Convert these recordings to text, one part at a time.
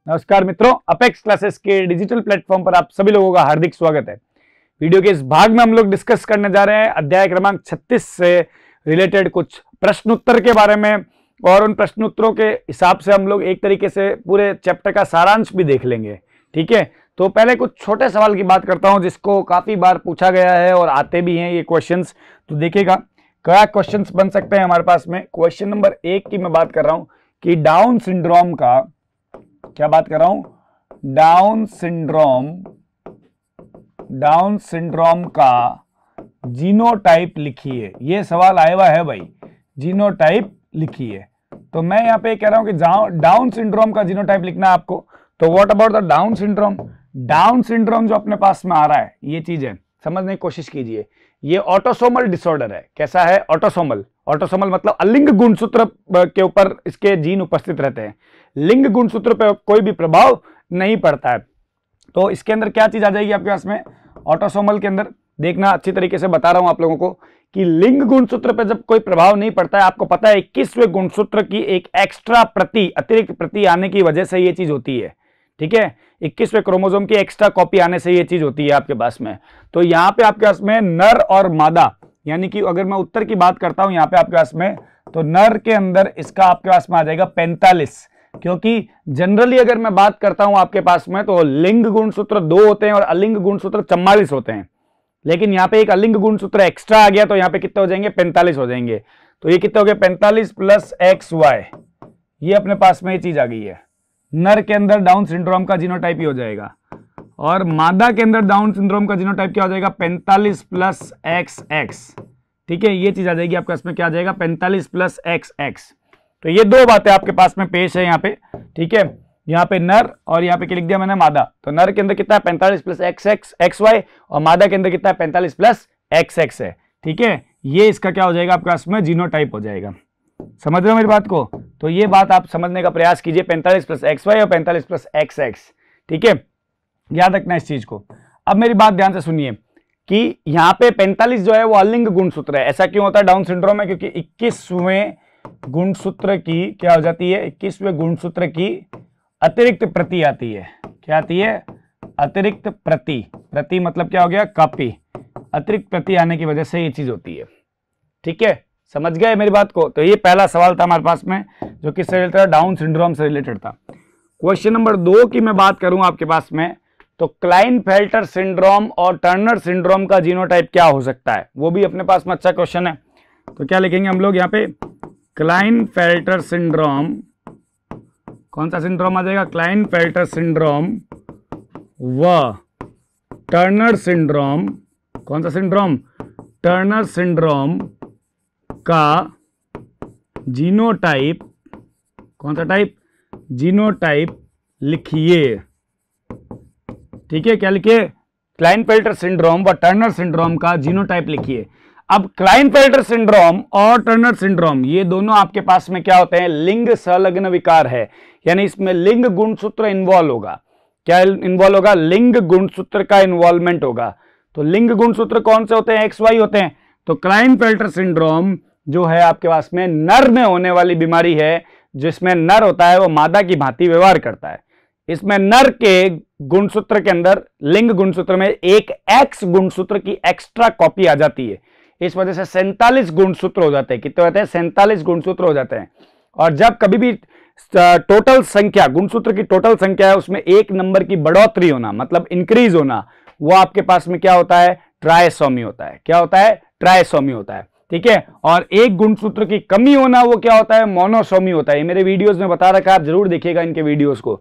नमस्कार मित्रों, apex classes के डिजिटल प्लेटफॉर्म पर आप सभी लोगों का हार्दिक स्वागत है। वीडियो के इस भाग में हम लोग डिस्कस करने जा रहे हैं अध्याय क्रमांक 36 से रिलेटेड कुछ प्रश्न उत्तर के बारे में, और उन प्रश्न उत्तरों के हिसाब से हम लोग एक तरीके से पूरे चैप्टर का सारांश भी देख लेंगे। ठीक है, तो पहले कुछ छोटे सवाल की बात करता हूं जिसको काफी बार पूछा गया है और आते भी हैं ये क्वेश्चंस। तो देखिएगा क्या क्वेश्चंस बन सकते हैं हमारे पास में। क्वेश्चन नंबर 1 की मैं बात कर रहा हूं कि डाउन सिंड्रोम का, क्या बात कर रहा हूं, डाउन सिंड्रोम का जीनोटाइप लिखिए। ये सवाल आया हुआ है भाई, जीनोटाइप लिखिए। तो मैं यहां पे कह रहा हूं कि डाउन सिंड्रोम का जीनोटाइप लिखना है आपको। तो what about the down syndrome? Down syndrome जो अपने पास में आ रहा है, ये चीज है, समझने की कोशिश कीजिए। ये ऑटोसोमल डिसऑर्डर है। कैसा है? ऑटोसोमल। ऑटोसोमल मतलब अलिंग गुणसूत्र के ऊपर इसके जीन उपस्थित रहते हैं, लिंग गुणसूत्र पे कोई भी प्रभाव नहीं पड़ता है। तो इसके अंदर क्या चीज आ जाएगी आपके पास में? ऑटोसोमल के अंदर देखना, अच्छी तरीके से बता रहा हूं आप लोगों को कि लिंग गुणसूत्र पे जब कोई प्रभाव नहीं पड़ता है, आपको पता है 21वें गुणसूत्र की एक एक्स्ट्रा प्रति, अतिरिक्त प्रति आने की वजह से ये चीज होती है। ठीक है, 21वें क्रोमोसोम की एक्स्ट्रा कॉपी आने से ये चीज होती है आपके पास में। तो यहाँ पे आपके पास में नर और मादा, यानी कि अगर मैं उत्तर की बात करता हूं यहाँ पे आपके पास में, तो नर के अंदर इसका आपके पास में आ जाएगा 45, क्योंकि जनरली अगर मैं बात करता हूं आपके पास में तो लिंग गुणसूत्र 2 होते हैं और अलिंग गुणसूत्र 44 होते हैं, लेकिन यहाँ पे एक अलिंग गुणसूत्र एक्स्ट्रा आ गया तो यहाँ पे कितने हो जाएंगे? 45 हो जाएंगे। तो ये कितने हो गए? 45 प्लस XY, ये अपने पास में ये चीज आ गई है। नर के अंदर डाउन सिंड्रोम का जीनोटाइप ही हो जाएगा, और मादा के अंदर डाउन सिंड्रोम का जीनोटाइप क्या हो जाएगा? 45 प्लस XX। ठीक है, ये चीज आ जाएगी आपके पास में, क्या आ जाएगा? 45 प्लस XX। तो ये दो बातें आपके पास में पेश है यहाँ पे। ठीक है, यहाँ पे नर और यहाँ पे क्या लिख दिया मैंने? मादा। तो नर के अंदर कितना है? 45 प्लस XY, और मादा के अंदर कितना है? 45 प्लस XX है। ठीक है, ये इसका क्या हो जाएगा आपके पास में? जीनोटाइप हो जाएगा। समझ रहे हो मेरी बात को? तो ये बात आप समझने का प्रयास कीजिए, 45 प्लस XY और 45 प्लस XX। ठीक है, याद रखना इस चीज को। अब मेरी बात ध्यान से सुनिए कि यहाँ पे 45 जो है वो अलिंग गुणसूत्र है। ऐसा क्यों होता है डाउन सिंड्रोम में? क्योंकि 21वें गुणसूत्र की क्या हो जाती है? 21वें गुणसूत्र की अतिरिक्त प्रति आती है। क्या आती है? अतिरिक्त प्रति। प्रति मतलब क्या हो गया? कॉपी। अतिरिक्त प्रति आने की वजह से ये चीज होती है। ठीक है, समझ गए मेरी बात को? तो ये पहला सवाल था हमारे पास में जो किससे रिलेटेड था? डाउन सिंड्रोम से रिलेटेड था। क्वेश्चन नंबर 2 की मैं बात करूं आपके पास में, तो क्लाइनफेल्टर सिंड्रोम और टर्नर सिंड्रोम का जीनोटाइप क्या हो सकता है? वो भी अपने पास में अच्छा क्वेश्चन है। तो क्या लिखेंगे हम लोग यहाँ पे? क्लाइनफेल्टर सिंड्रोम, कौन सा सिंड्रोम आ जाएगा? क्लाइनफेल्टर सिंड्रोम व टर्नर सिंड्रोम, कौन सा सिंड्रोम? टर्नर सिंड्रोम का जीनोटाइप, कौन सा टाइप? जीनोटाइप लिखिए। ठीक है, क्या लिखिए? क्लाइनफेल्टर सिंड्रोम व टर्नर सिंड्रोम का जीनोटाइप लिखिए। अब क्लाइनफेल्टर सिंड्रोम और टर्नर सिंड्रोम ये दोनों आपके पास में क्या होते हैं? लिंग संलग्न विकार है, यानी इसमें लिंग गुणसूत्र इन्वॉल्व होगा। क्या इन्वॉल्व होगा? लिंग गुणसूत्र का इन्वॉल्वमेंट होगा। तो लिंग गुणसूत्र कौन से होते हैं? XY होते हैं। तो क्लाइनफेल्टर सिंड्रोम जो है आपके पास में नर में होने वाली बीमारी है, जिसमें नर होता है वो मादा की भांति व्यवहार करता है। इसमें नर के गुणसूत्र के अंदर, लिंग गुणसूत्र में एक X गुणसूत्र की एक्स्ट्रा कॉपी आ जाती है। इस वजह से 47 गुणसूत्र हो जाते हैं। कितने होते हैं? 47 गुणसूत्र हो जाते हैं। और जब कभी भी टोटल संख्या, गुणसूत्र की टोटल संख्या है, उसमें एक नंबर की बढ़ोतरी होना मतलब इंक्रीज होना, वो आपके पास में क्या होता है? ट्राइसोमी होता है। क्या होता है? ट्राइसोमी होता है। ठीक है, और एक गुणसूत्र की कमी होना वो क्या होता है? मोनोसोमी होता है। ये मेरे वीडियोस में बता रखा है, आप जरूर देखिएगा इनके वीडियोस को।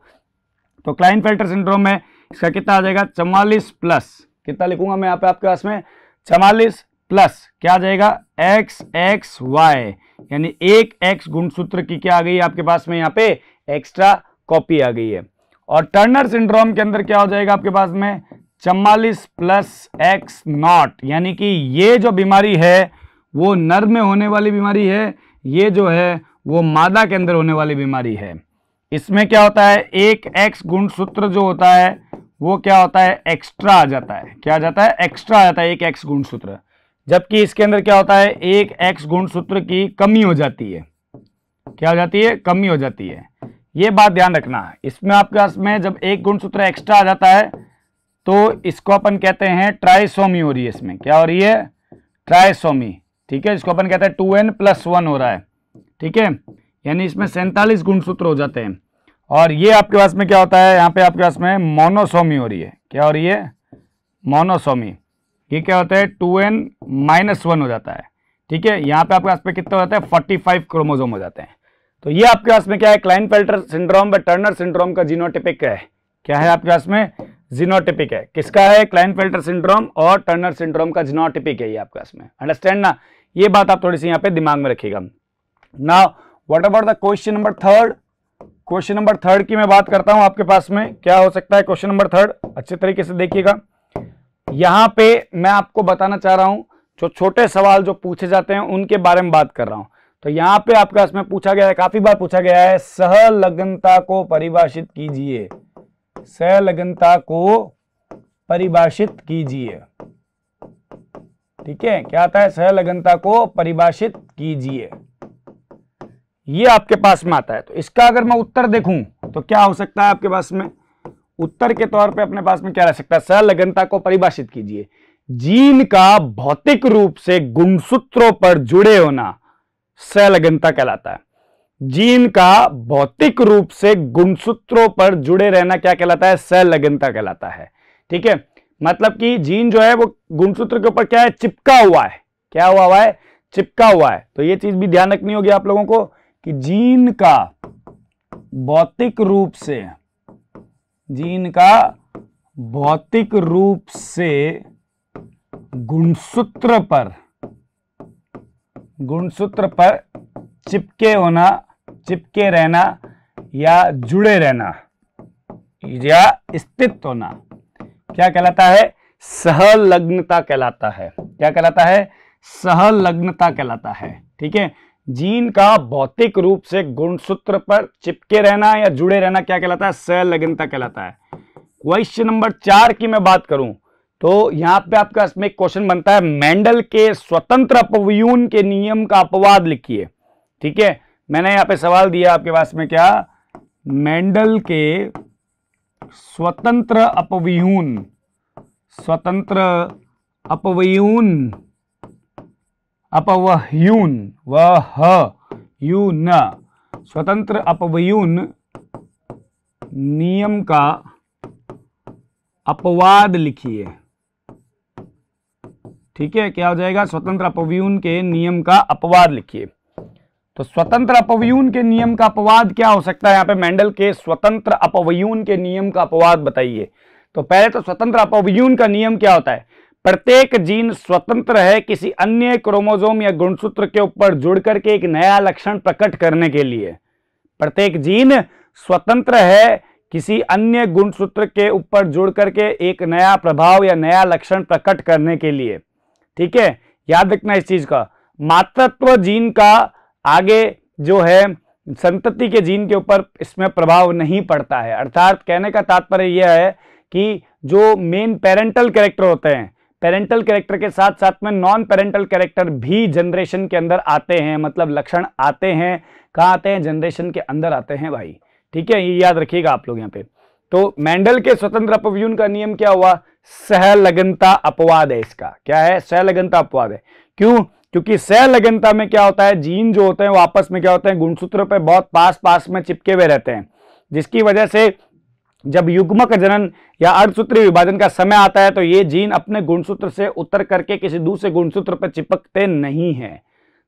तो क्लाइनफेल्टर सिंड्रोम में इसका कितना आ जाएगा? 44 प्लस, कितना लिखूंगा मैं यहाँ पे आपके पास में? 44 प्लस क्या आ जाएगा? XXY, यानी एक X गुणसूत्र की क्या आ गई आपके पास में? यहाँ पे एक्स्ट्रा कॉपी आ गई है। और टर्नर सिंड्रोम के अंदर क्या हो जाएगा आपके पास में? 44 प्लस X0, यानी कि ये जो बीमारी है वो नर में होने वाली बीमारी है, ये जो है वो मादा के अंदर होने वाली बीमारी है। इसमें क्या होता है? एक X गुणसूत्र जो होता है वो क्या होता है? एक्स्ट्रा आ जाता है। क्या आ जाता है? एक्स्ट्रा आ जाता है एक X गुणसूत्र। जबकि इसके अंदर क्या होता है? एक X गुणसूत्र की कमी हो जाती है। क्या हो जाती है? कमी हो जाती है। ये बात ध्यान रखना, इसमें आपके पास में जब एक गुणसूत्र एक्स्ट्रा आ जाता है तो इसको अपन कहते हैं ट्राइसोमी हो रही है, इसमें क्या हो रही है, ट्राइसोमी। ठीक है, इसको अपन कहते हैं 2n+1 हो रहा है। ठीक है, यानी इसमें 47 गुणसूत्र हो जाते हैं। और ये आपके पास में क्या होता है, यहाँ पे आपके पास में मोनोसोमी हो रही है। क्या हो रही है, मोनोसोमी। ये क्या होता है, 2n-1 हो जाता है। ठीक है, यहाँ पे आपके पास में कितना हो जाता है, 45 क्रोमोसोम हो जाते हैं। तो ये आपके पास में क्या है, क्लाइनफेल्टर सिंड्रोम व टर्नर सिंड्रोम का जीनोटिपिक है। क्या है आपके पास में, जीनोटिपिक है। किसका है, क्लाइनफेल्टर सिंड्रोम और टर्नर सिंड्रोम का जीनोटिपिक है ये आपके पास में। अंडरस्टैंड ना, ये बात आप थोड़ी सी यहाँ पे दिमाग में रखिएगा। Now what about the question number third. Question number third की मैं बात करता हूं आपके पास में, क्या हो सकता है क्वेश्चन नंबर थर्ड, अच्छे तरीके से देखिएगा। यहां पे मैं आपको बताना चाह रहा हूं, जो छोटे सवाल जो पूछे जाते हैं उनके बारे में बात कर रहा हूं। तो यहां पे आपके पास में पूछा गया है, काफी बार पूछा गया है, सहलग्नता को परिभाषित कीजिए। सहलग्नता को परिभाषित कीजिए। ठीक है, क्या आता है, सहलग्नता को परिभाषित कीजिए। ये आपके पास में आता है। तो इसका अगर मैं उत्तर देखूं तो क्या हो सकता है आपके पास में, उत्तर के तौर पे अपने पास में क्या रह सकता है, सहलग्नता को परिभाषित कीजिए। जीन का भौतिक रूप से गुणसूत्रों पर जुड़े होना सहलग्नता कहलाता है। जीन का भौतिक रूप से गुणसूत्रों पर जुड़े रहना क्या कहलाता है, सहलग्नता कहलाता है। ठीक है, मतलब कि जीन जो है वो गुणसूत्र के ऊपर क्या है, चिपका हुआ है। क्या हुआ है, चिपका हुआ है। तो ये चीज भी ध्यान रखनी होगी आप लोगों को कि जीन का भौतिक रूप से, जीन का भौतिक रूप से गुणसूत्र पर चिपके होना, चिपके रहना या जुड़े रहना या स्थित होना क्या कहलाता है, सहलग्नता कहलाता है। क्या कहलाता है, सहलग्नता कहलाता है। ठीक है, जीन का भौतिक रूप से गुणसूत्र पर चिपके रहना या जुड़े रहना क्या कहलाता है, सहलग्नता कहलाता है। क्वेश्चन नंबर 4 की मैं बात करूं तो यहां पे आपका इसमें क्वेश्चन बनता है, मेंडल के स्वतंत्र अपव्यूहन के नियम का अपवाद लिखिए। ठीक है, मैंने यहां पे सवाल दिया आपके पास में, क्या, मेंडल के स्वतंत्र अपव्यूहन, स्वतंत्र अपव्यूहन, अपव्यूहन वह स्वतंत्र अपव्यूहन नियम का अपवाद लिखिए। ठीक है, क्या हो जाएगा, स्वतंत्र अपव्यूहन के नियम का अपवाद लिखिए। तो स्वतंत्र अपव्यूहन के नियम का अपवाद क्या हो सकता है, यहां पे मेंडल के स्वतंत्र अपव्यूहन के नियम का अपवाद बताइए। तो पहले तो स्वतंत्र अपव्यूहन का नियम क्या होता है, प्रत्येक जीन स्वतंत्र है किसी अन्य क्रोमोसोम या गुणसूत्र के ऊपर जुड़ करके एक नया लक्षण प्रकट करने के लिए। प्रत्येक जीन स्वतंत्र है किसी अन्य गुणसूत्र के ऊपर जुड़ करके एक नया प्रभाव या नया लक्षण प्रकट करने के लिए। ठीक है, याद रखना इस चीज का। मातृत्व जीन का आगे जो है संतति के जीन के ऊपर इसमें प्रभाव नहीं पड़ता है। अर्थात कहने का तात्पर्य यह है कि जो मेन पेरेंटल कैरेक्टर होते हैं, पेरेंटल कैरेक्टर के साथ साथ में नॉन पेरेंटल कैरेक्टर भी जनरेशन के अंदर आते हैं। मतलब लक्षण आते हैं, कहां आते हैं, जनरेशन के अंदर आते हैं भाई। ठीक है, ये याद रखिएगा आप लोग यहाँ पे। तो मेंडल के स्वतंत्र अपव्यूहन का नियम क्या हुआ, सहलग्नता अपवाद है। इसका क्या है, सहलग्नता अपवाद है। क्यों, क्योंकि सहलग्नता में क्या होता है, जीन जो होते हैं वो आपस में क्या होते हैं, गुणसूत्र पे बहुत पास पास में चिपके हुए रहते हैं, जिसकी वजह से जब युग्मक जनन या अर्धसूत्रीय विभाजन का समय आता है तो ये जीन अपने गुणसूत्र से उतर करके किसी दूसरे गुणसूत्र पर चिपकते नहीं हैं।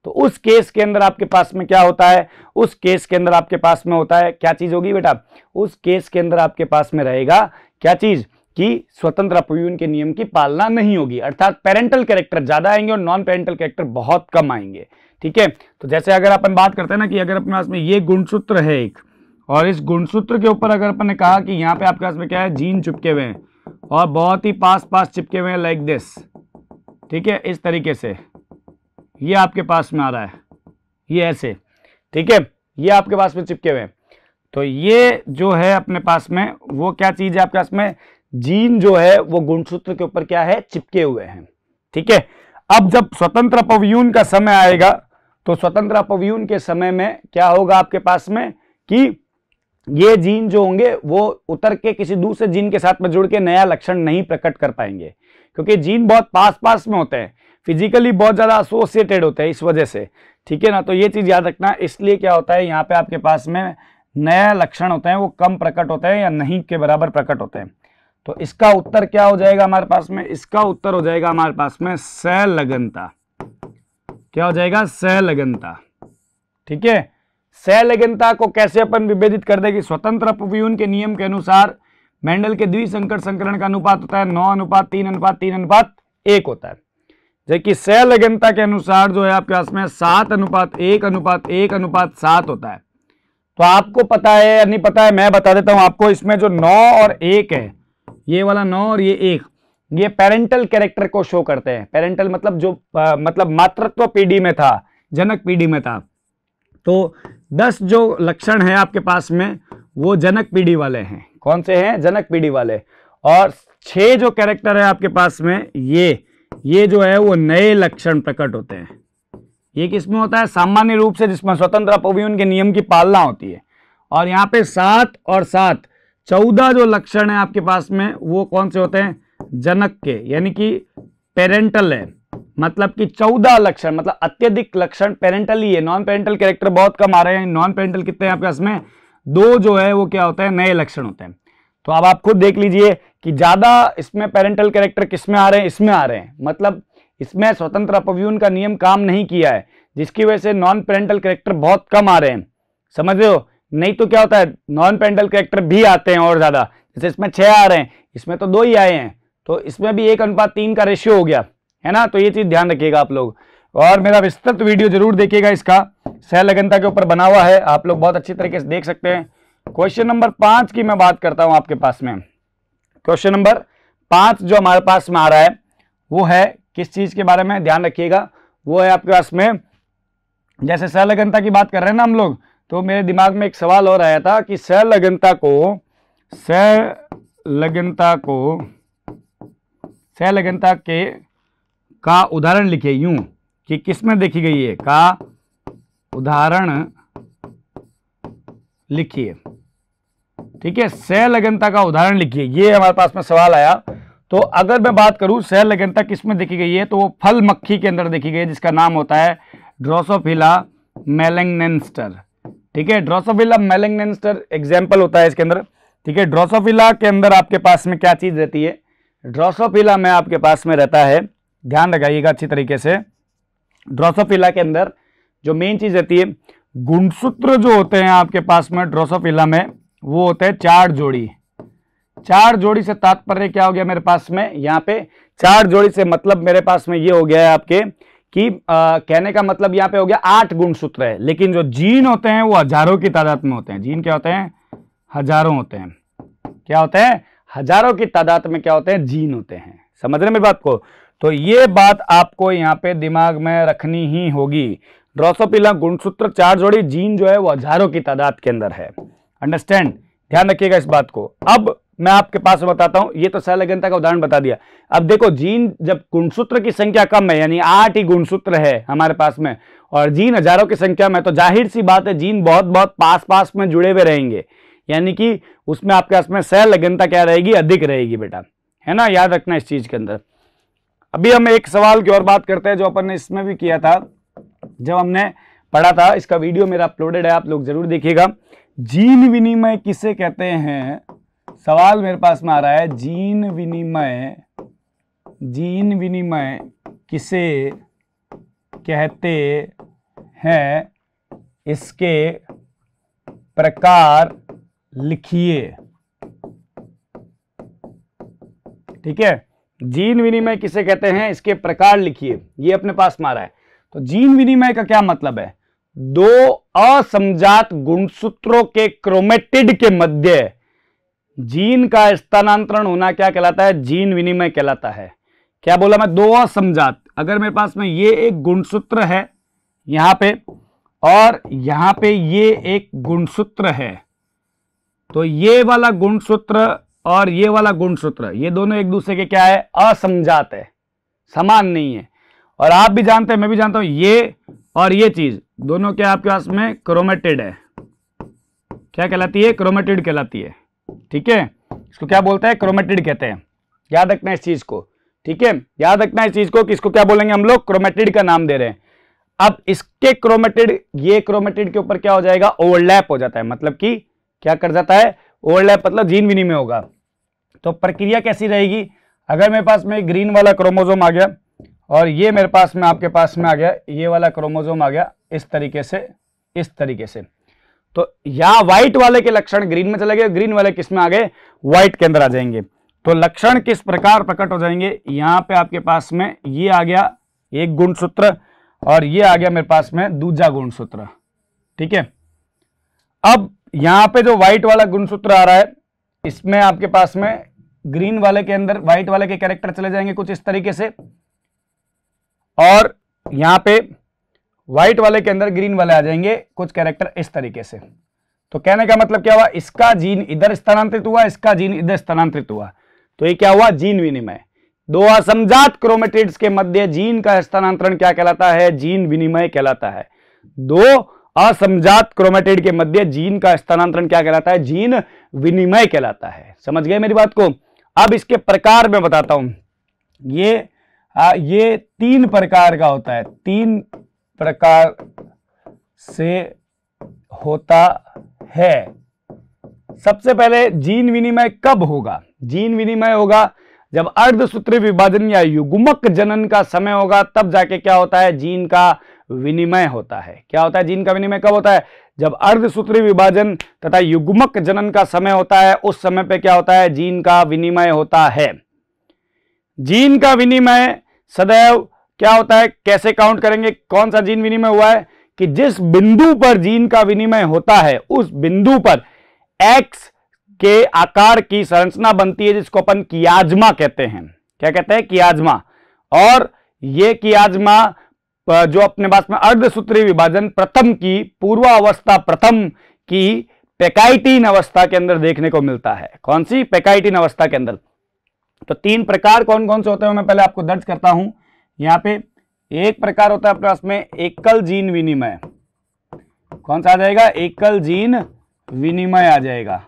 तो उस केस के अंदर आपके पास में क्या होता है, उस केस के अंदर आपके पास में होता है, क्या चीज होगी बेटा, उस केस के अंदर आपके पास में रहेगा क्या चीज, कि स्वतंत्र अपव्यूहन के नियम की पालना नहीं होगी। अर्थात पेरेंटल कैरेक्टर ज्यादा आएंगे और नॉन पेरेंटल कैरेक्टर बहुत कम आएंगे। ठीक है, तो जैसे अगर अपन बात करते हैं ना कि अगर अपने पास में ये गुणसूत्र है एक, और इस गुणसूत्र के ऊपर अगर अपन ने कहा कि यहाँ पे आपके पास में क्या है, जीन चिपके हुए हैं और बहुत ही पास पास चिपके हुए हैं, लाइक दिस। ठीक है, इस तरीके से ये आपके पास में आ रहा है, ये ऐसे। ठीक है, ये आपके पास में चिपके हुए हैं। तो ये जो है अपने पास में वो क्या चीज है आपके पास में, जीन जो है वो गुणसूत्र के ऊपर क्या है, चिपके हुए हैं। ठीक है, अब जब स्वतंत्र अपव्यूहन का समय आएगा तो स्वतंत्र अपव्यूहन के समय में क्या होगा आपके पास में कि ये जीन जो होंगे वो उतर के किसी दूसरे जीन के साथ में जुड़ के नया लक्षण नहीं प्रकट कर पाएंगे, क्योंकि जीन बहुत पास पास में होते हैं, फिजिकली बहुत ज्यादा एसोसिएटेड होते हैं इस वजह से, ठीक है ना। तो ये चीज याद रखना। इसलिए क्या होता है यहाँ पे आपके पास में नया लक्षण होते हैं वो कम प्रकट होते हैं या नहीं के बराबर प्रकट होते हैं। तो इसका उत्तर क्या हो जाएगा हमारे पास में, इसका उत्तर हो जाएगा हमारे पास में सहलगनता। क्या हो जाएगा, सहलगनता, ठीक है। सहलगनता को कैसे अपन विभेदित कर देंगे, स्वतंत्र अपव्यूहन के नियम के अनुसार मेंडल के द्विसंकर संकरण का अनुपात होता है 9:3:3:1 होता है, जबकि सहलगनता के अनुसार जो है आपके पास में 7:1:1:7 होता है। तो आपको पता है या नहीं पता है, मैं बता देता हूं आपको। इसमें जो 9 और 1 है, ये वाला 9 और ये 1, ये पेरेंटल कैरेक्टर को शो करते हैं। पेरेंटल मतलब जो मतलब मातृत्व पीढ़ी में था, जनक पीढ़ी में था। तो 10 जो लक्षण है आपके पास में वो जनक पीढ़ी वाले हैं। कौन से हैं, जनक पीढ़ी वाले। और 6 जो कैरेक्टर है आपके पास में ये जो है वो नए लक्षण प्रकट होते हैं। ये किसमें होता है, सामान्य रूप से जिसमें स्वतंत्र अपव्यूहन के नियम की पालना होती है। और यहाँ पे 7 और 7 14 जो लक्षण है आपके पास में वो कौन से होते हैं, जनक के, यानी कि पेरेंटल है। मतलब कि 14 लक्षण, मतलब अत्यधिक लक्षण पेरेंटल ही है। नॉन पेरेंटल कैरेक्टर बहुत कम आ रहे हैं। नॉन पेरेंटल कितने हैं आपके पास में, 2 जो है वो क्या होता है, नए लक्षण होते हैं। तो अब आप खुद देख लीजिए कि ज्यादा इसमें पेरेंटल कैरेक्टर किसमें आ रहे हैं, इसमें आ रहे हैं। मतलब इसमें स्वतंत्र अपव्यूहन का नियम काम नहीं किया है, जिसकी वजह से नॉन पेरेंटल कैरेक्टर बहुत कम आ रहे हैं, समझ रहे हो। नहीं तो क्या होता है, नॉन पेरेंटल कैरेक्टर भी आते हैं और ज्यादा, जैसे इसमें 6 आ रहे हैं, इसमें तो 2 ही आए हैं, तो इसमें भी 1:3 का रेशियो हो गया है ना। तो ये चीज ध्यान रखिएगा आप लोग, और मेरा विस्तृत वीडियो जरूर देखिएगा, इसका सहलगनता के ऊपर बना हुआ है, आप लोग बहुत अच्छी तरीके से देख सकते हैं। क्वेश्चन नंबर 5 की मैं बात करता हूं आपके पास में। क्वेश्चन नंबर 5 जो हमारे पास में आ रहा है वो है किस चीज के बारे में, ध्यान रखिएगा। वो है आपके पास में, जैसे सहलगनता की बात कर रहे हैं ना हम लोग, तो मेरे दिमाग में एक सवाल और आया था कि सहलगनता के का उदाहरण लिखिए यूं कि किसमें देखी गई है, का उदाहरण लिखिए, ठीक है। सहलगनता का उदाहरण लिखिए, ये हमारे पास में सवाल आया। तो अगर मैं बात करूं सहलगनता किसमें देखी गई है, तो वो फल मक्खी के अंदर देखी गई है, जिसका नाम होता है ड्रोसोफिला मेलैंगनेंस्टर, ठीक है। ड्रोसोफिला मेलैंगनेंस्टर एग्जाम्पल होता है इसके अंदर, ठीक है। ड्रोसोफिला के अंदर आपके पास में क्या चीज रहती है, ड्रोसोफिला में आपके पास में रहता है, ध्यान लगाइएगा अच्छी तरीके से। ड्रोसोफिला के अंदर जो मेन चीज रहती है, गुणसूत्र जो होते हैं आपके पास में ड्रोसोफिला में, वो होते हैं 4 जोड़ी। 4 जोड़ी से तात्पर्य क्या हो गया मेरे पास में, यहाँ पे 4 जोड़ी से मतलब मेरे पास में ये हो गया है आपके कि कहने का मतलब यहाँ पे हो गया 8 गुणसूत्र है। लेकिन जो जीन होते हैं वो हजारों की तादाद में होते हैं। जीन क्या होते हैं, हजारों होते हैं। क्या होते हैं, हजारों की तादाद में क्या होते हैं, जीन होते हैं। समझ रहे मेरी बात को। तो ये बात आपको यहाँ पे दिमाग में रखनी ही होगी। ड्रोसोफिला गुणसूत्र 4 जोड़ी, जीन जो है वो हजारों की तादाद के अंदर है। अंडरस्टैंड, ध्यान रखिएगा इस बात को। अब मैं आपके पास बताता हूं, ये तो सहलगनता का उदाहरण बता दिया। अब देखो, जीन जब गुणसूत्र की संख्या कम है, यानी 8 ही गुणसूत्र है हमारे पास में, और जीन हजारों की संख्या में, तो जाहिर सी बात है जीन बहुत बहुत पास पास में जुड़े हुए रहेंगे, यानी कि उसमें आपके पास में सहलगनता क्या रहेगी, अधिक रहेगी बेटा, है ना। याद रखना इस चीज के अंदर। अभी हम एक सवाल की और बात करते हैं जो अपन ने इसमें भी किया था, जब हमने पढ़ा था। इसका वीडियो मेरा अपलोडेड है, आप लोग जरूर देखिएगा। जीन विनिमय किसे कहते हैं, सवाल मेरे पास में आ रहा है। जीन विनिमय किसे कहते हैं, इसके प्रकार लिखिए, ठीक है। जीन विनिमय किसे कहते हैं, इसके प्रकार लिखिए, ये अपने पास में आ रहा है। तो जीन विनिमय का क्या मतलब है, 2 असमजात गुणसूत्रों के क्रोमेटिड के मध्य जीन का स्थानांतरण होना क्या कहलाता है, जीन विनिमय कहलाता है। क्या बोला मैं, 2 असमजात। अगर मेरे पास में ये एक गुणसूत्र है यहां पे, और यहां पे ये एक गुणसूत्र है, तो ये वाला गुणसूत्र और ये वाला गुणसूत्र, ये दोनों एक दूसरे के क्या है, असमजात है, समान नहीं है। और आप भी जानते हैं, मैं भी जानता हूं, ये और ये चीज दोनों क्या आपके पास में क्रोमेटिड है। क्या कहलाती है? क्रोमेटिड कहलाती है। ठीक है, इसको क्या बोलते हैं? क्रोमेटिड कहते हैं। याद रखना इस चीज को, ठीक है, याद रखना इस चीज को कि इसको क्या बोलेंगे हम लोग? क्रोमेटिड का नाम दे रहे हैं। अब इसके क्रोमेटिड, ये क्रोमेटिड के ऊपर क्या हो जाएगा? ओवरलैप हो जाता है, मतलब कि क्या कर जाता है? ओवरलैप, मतलब जीन विनिमय होगा। तो प्रक्रिया कैसी रहेगी? अगर मेरे पास में ग्रीन वाला क्रोमोसोम आ गया और ये मेरे पास में, आपके पास में आ गया ये वाला क्रोमोसोम आ गया, इस तरीके से, इस तरीके से, तो यहां व्हाइट वाले के लक्षण ग्रीन में चले गए, ग्रीन वाले किस में आ गए? व्हाइट के अंदर आ जाएंगे। तो लक्षण किस प्रकार प्रकट हो जाएंगे? यहां पे आपके पास में ये आ गया एक गुणसूत्र और ये आ गया मेरे पास में दूसरा गुणसूत्र। ठीक है, अब यहां पे जो व्हाइट वाला गुणसूत्र आ रहा है, इसमें आपके पास में ग्रीन वाले के अंदर व्हाइट वाले के कैरेक्टर चले जाएंगे कुछ इस तरीके से, और यहां पे व्हाइट वाले के अंदर ग्रीन वाले आ जाएंगे कुछ कैरेक्टर इस तरीके से। तो कहने का मतलब क्या हुआ? इसका जीन इधर स्थानांतरित हुआ, इसका जीन इधर स्थानांतरित हुआ, तो ये क्या हुआ? जीन विनिमय। दो असमजात क्रोमेटिड्स के मध्य जीन का स्थानांतरण क्या कहलाता है? जीन विनिमय कहलाता है। दो असमजात क्रोमेटिड के मध्य जीन का स्थानांतरण क्या कहलाता है? जीन विनिमय कहलाता है। समझ गए मेरी बात को? अब इसके प्रकार में बताता हूं। ये 3 प्रकार का होता है, 3 प्रकार से होता है। सबसे पहले जीन विनिमय कब होगा? जीन विनिमय होगा जब अर्धसूत्री विभाजन या युग्मक जनन का समय होगा, तब जाके क्या होता है? जीन का विनिमय होता है। क्या होता है? जीन का विनिमय कब होता है? जब अर्धसूत्री विभाजन तथा युग्मक जनन का समय होता है, उस समय पे क्या होता है? जीन का विनिमय होता है। जीन का विनिमय सदैव क्या होता है? कैसे काउंट करेंगे कौन सा जीन विनिमय हुआ है? कि जिस बिंदु पर जीन का विनिमय होता है, उस बिंदु पर एक्स के आकार की संरचना बनती है, जिसको अपन कियाज्मा कहते हैं। क्या कहते हैं? कियाज्मा। और ये कियाज्मा जो अपने पास में अर्धसूत्री विभाजन प्रथम की पूर्वावस्था, प्रथम की पेकाइटिन अवस्था के अंदर देखने को मिलता है। कौन सी? पेकाइटिन अवस्था के अंदर। तो 3 प्रकार कौन कौन से होते हैं मैं पहले आपको दर्ज करता हूं। यहां पे एक प्रकार होता है अपने पास में एकल जीन विनिमय। कौन सा आ जाएगा? एकल जीन विनिमय आ जाएगा।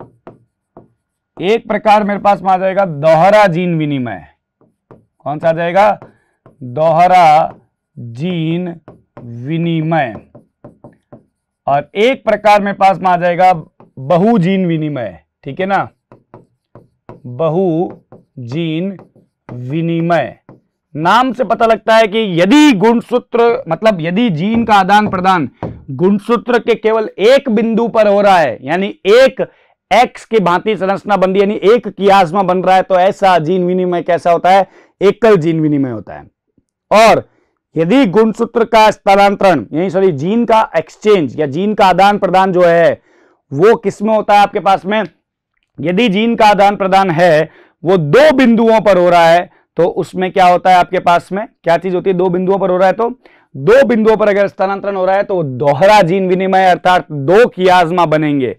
एक प्रकार मेरे पास में आ जाएगा दोहरा जीन विनिमय। कौन सा आ जाएगा? दोहरा जीन विनिमय। और एक प्रकार मेरे पास में आ जाएगा बहु जीन विनिमय। ठीक है ना? बहु जीन विनिमय। नाम से पता लगता है कि यदि गुणसूत्र, मतलब यदि जीन का आदान प्रदान गुणसूत्र के केवल एक बिंदु पर हो रहा है, यानी एक एक्स की भांति संरचना बन रही है, यानी एक कियाज्मा बन रहा है, तो ऐसा जीन विनिमय कैसा होता है? एकल जीन विनिमय होता है। और यदि गुणसूत्र का स्थानांतरण, यानी सॉरी जीन का एक्सचेंज या जीन का आदान प्रदान जो है वो किसमें होता है आपके पास में? यदि जीन का आदान प्रदान है वो 2 बिंदुओं पर हो रहा है, तो उसमें क्या होता है आपके पास में? क्या चीज होती है? 2 बिंदुओं पर हो रहा है, तो 2 बिंदुओं पर अगर स्थानांतरण हो रहा है तो दोहरा जीन विनिमय, अर्थात 2 कियाज्मा बनेंगे।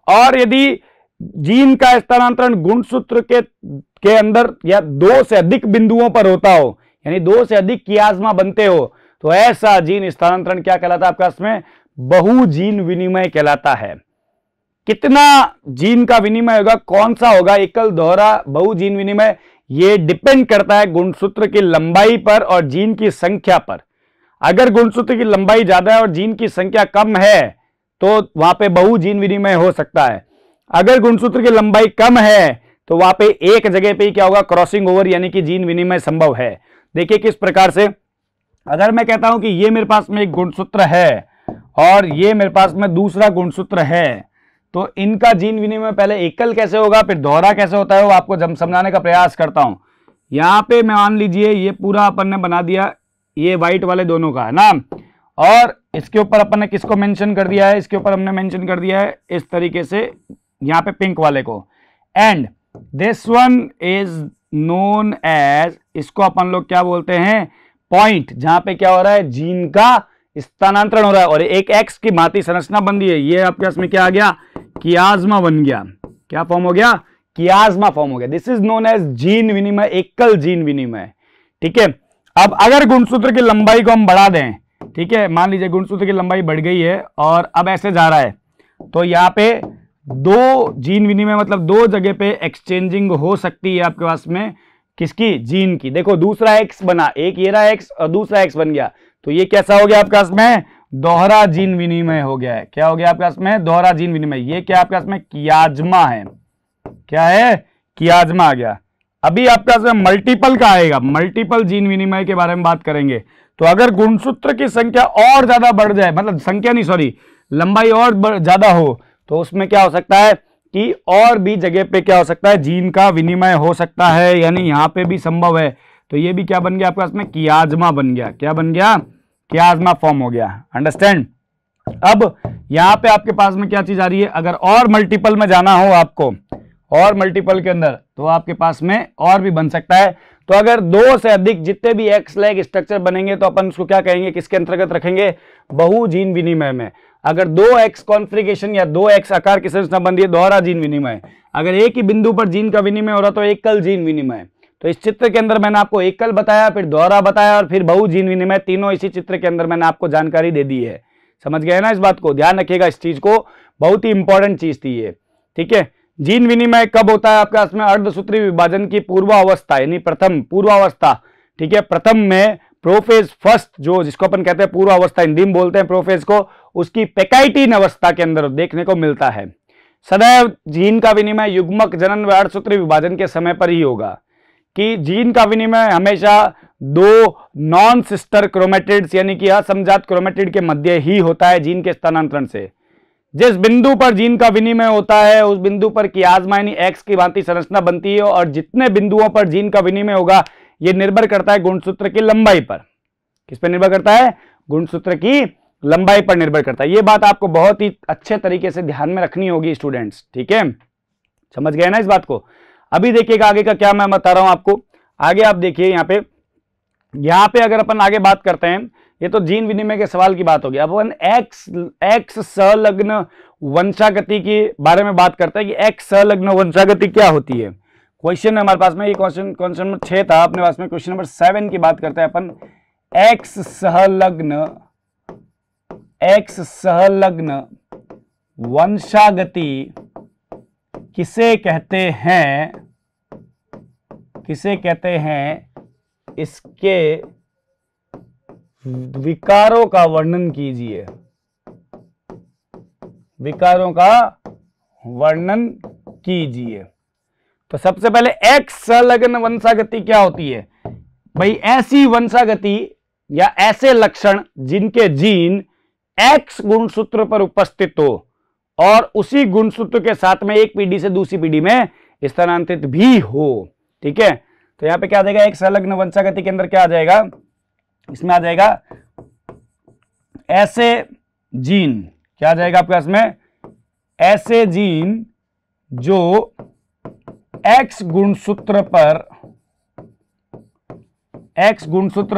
और यदि जीन का स्थानांतरण गुणसूत्र के अंदर या 2 से अधिक बिंदुओं पर होता हो, यानी 2 से अधिक कियाज्मा बनते हो, तो ऐसा जीन स्थानांतरण क्या कहलाता है आपके पास में? बहु जीन विनिमय कहलाता है। कितना जीन का विनिमय होगा? कौन सा होगा? एकल, दोहरा, बहु जीन विनिमय? ये डिपेंड करता है गुणसूत्र की लंबाई पर और जीन की संख्या पर। अगर गुणसूत्र की लंबाई ज्यादा है और जीन की संख्या कम है, तो वहां पे बहु जीन विनिमय हो सकता है। अगर गुणसूत्र की लंबाई कम है, तो वहां पे एक जगह पे ही क्या होगा? क्रॉसिंग ओवर, यानी कि जीन विनिमय संभव है। देखिए किस प्रकार से, अगर मैं कहता हूं कि ये मेरे पास में एक गुणसूत्र है और ये मेरे पास में दूसरा गुणसूत्र है, तो इनका जीन विनिमय पहले एकल कैसे होगा, फिर दोहरा कैसे होता है, वो आपको जब समझाने का प्रयास करता हूं। यहां पे मैं मान लीजिए ये पूरा अपन ने बना दिया, ये व्हाइट वाले दोनों का है ना, और इसके ऊपर अपन ने किसको मेंशन कर दिया है? इसके ऊपर हमने मेंशन कर दिया है इस तरीके से, यहां पे पिंक वाले को। And this one is known as, इसको अपन लोग क्या बोलते हैं? पॉइंट, जहां पे क्या हो रहा है? जीन का स्थानांतरण हो रहा है और एक एक्स की भांति संरचना बन रही है। ये आपके पास में क्या आ गया? कियाज्मा बन गया। क्या फॉर्म हो गया? कियाज्मा फॉर्म हो गया। दिस इज नोन एज जीन विनिमय, एकल जीन विनिमय। ठीक है, अब अगर गुणसूत्र की लंबाई को हम बढ़ा दें, ठीक है, मान लीजिए गुणसूत्र की लंबाई बढ़ गई है और अब ऐसे जा रहा है, तो यहाँ पे दो जीन विनिमय मतलब दो जगह पे एक्सचेंजिंग हो सकती है आपके पास में, किसकी? जीन की। देखो दूसरा एक्स बना, एक ये रहा एक्स और दूसरा एक्स बन गया, तो ये कैसा हो गया आपके पास में? दोहरा जीन विनिमय हो गया है। क्या हो गया आपके पास में? दोहरा जीन विनिमय। ये क्या आपके पास में? कियाज्मा है। क्या है? कियाज्मा आ गया। अभी आपके पास में मल्टीपल का आएगा, मल्टीपल जीन विनिमय के बारे में बात करेंगे। तो अगर गुणसूत्र की संख्या और ज्यादा बढ़ जाए, मतलब संख्या नहीं सॉरी लंबाई और ज्यादा हो, तो उसमें क्या हो सकता है कि और भी जगह पे क्या हो सकता है? जीन का विनिमय हो सकता है, यानी यहां पे भी संभव है। तो ये भी क्या बन गया आपके पास में? कियाज्मा बन गया। क्या बन गया? कियाज्मा फॉर्म हो गया। अंडरस्टैंड? अब यहां पे आपके पास में क्या चीज आ रही है? अगर और मल्टीपल में जाना हो आपको, और मल्टीपल के अंदर, तो आपके पास में और भी बन सकता है। तो अगर दो से अधिक जितने भी एक्स लैग स्ट्रक्चर बनेंगे तो अपन उसको क्या कहेंगे? किसके अंतर्गत रखेंगे? बहु जीन विनिमय में। अगर दो एक्स कॉन्फ़िगरेशन या दो एक्स आकार की संरचना बन रही है, दोहरा जीन विनिमय। अगर एक ही बिंदु पर जीन का विनिमय हो रहा तो एकल जीन विनिमय। तो इस चित्र के अंदर मैंने आपको एकल बताया, फिर दोहरा बताया और फिर बहु जीन विनिमय, तीनों इसी चित्र के अंदर मैंने आपको जानकारी दे दी है। समझ गए ना? इस बात को ध्यान रखिएगा, इस चीज को, बहुत ही इंपॉर्टेंट चीज थी ये। ठीक है, जीन विनिमय कब होता है आपके पास में? अर्धसूत्री विभाजन की पूर्वावस्था, यानी प्रथम पूर्वावस्था। ठीक है, प्रथम में प्रोफेज फर्स्ट, जो जिसको अपन कहते हैं पूर्वावस्था, हिंदी में बोलते हैं प्रोफेज को, उसकी पैकाइटीन अवस्था के अंदर देखने को मिलता है। सदैव जीन का विनिमय युग्मक जनन व अर्धसूत्री विभाजन के समय पर ही होगा, कि जीन का विनिमय हमेशा दो नॉन सिस्टर क्रोमेटिड्स यानी कि असमजात क्रोमेटिड के मध्य ही होता है जीन के स्थानांतरण से। जिस बिंदु पर जीन का विनिमय होता है उस बिंदु पर कियाज्मा यानी एक्स की भांति संरचना बनती है, और जितने बिंदुओं पर जीन का विनिमय होगा यह निर्भर करता है गुणसूत्र की लंबाई पर। किस पर निर्भर करता है? गुणसूत्र की लंबाई पर निर्भर करता है। यह बात आपको बहुत ही अच्छे तरीके से ध्यान में रखनी होगी स्टूडेंट्स। ठीक है, समझ गए ना इस बात को? अभी देखिएगा आगे का क्या मैं बता रहा हूं आपको। आगे आप देखिए यहां पे अगर अपन आगे बात करते हैं, ये तो जीन विनिमय के सवाल की बात होगी। अब अपन एक्स संलग्न वंशागति के बारे में बात करते हैं कि एक्स संलग्न वंशागति क्या होती है। क्वेश्चन है हमारे पास में, ये क्वेश्चन नंबर 6 था अपने पास में। क्वेश्चन नंबर 7 की बात करते हैं अपन। एक्स संलग्न वंशागति किसे कहते हैं? किसे कहते हैं? इसके विकारों का वर्णन कीजिए। विकारों का वर्णन कीजिए। तो सबसे पहले एक्स संलग्न वंशागति क्या होती है भाई? ऐसी वंशागति या ऐसे लक्षण जिनके जीन एक्स गुणसूत्र पर उपस्थित हो और उसी गुणसूत्र के साथ में एक पीढ़ी से दूसरी पीढ़ी में स्थानांतरित भी हो। ठीक है, तो यहां पे क्या आ जाएगा? एक संलग्न वंशागति के अंदर क्या आ जाएगा? इसमें आ जाएगा ऐसे जीन। क्या आ जाएगा आपके पास में? ऐसे जीन जो एक्स गुणसूत्र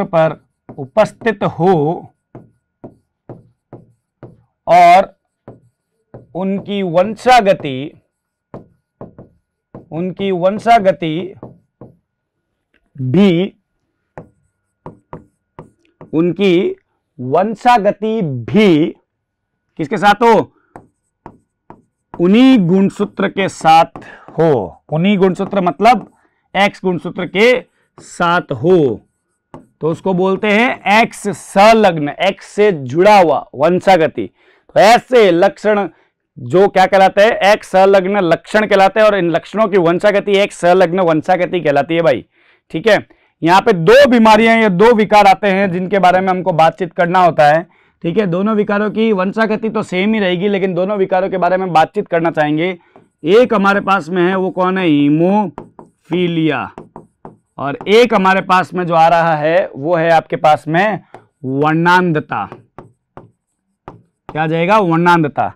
पर उपस्थित हो और उनकी वंशागति भी किसके साथ हो? उन्हीं गुणसूत्र के साथ हो। उन्हीं गुणसूत्र मतलब एक्स गुणसूत्र के साथ हो, तो उसको बोलते हैं एक्स संलग्न, एक्स से जुड़ा हुआ वंशागति। तो ऐसे लक्षण जो क्या कहलाते हैं? एक्स संलग्न लक्षण कहलाते हैं, और इन लक्षणों की वंशागति एक्स संलग्न वंशागति कहलाती है भाई। ठीक है, यहां पे दो बीमारियां या दो विकार आते हैं जिनके बारे में हमको बातचीत करना होता है। ठीक है, दोनों विकारों की वंशागति तो सेम ही रहेगी, लेकिन दोनों विकारों के बारे में बातचीत करना चाहेंगे। एक हमारे पास में है, वो कौन है? हीमोफीलिया। और एक हमारे पास में जो आ रहा है वो है आपके पास में वर्णांधता। क्या आ जाएगा? वर्णांधता।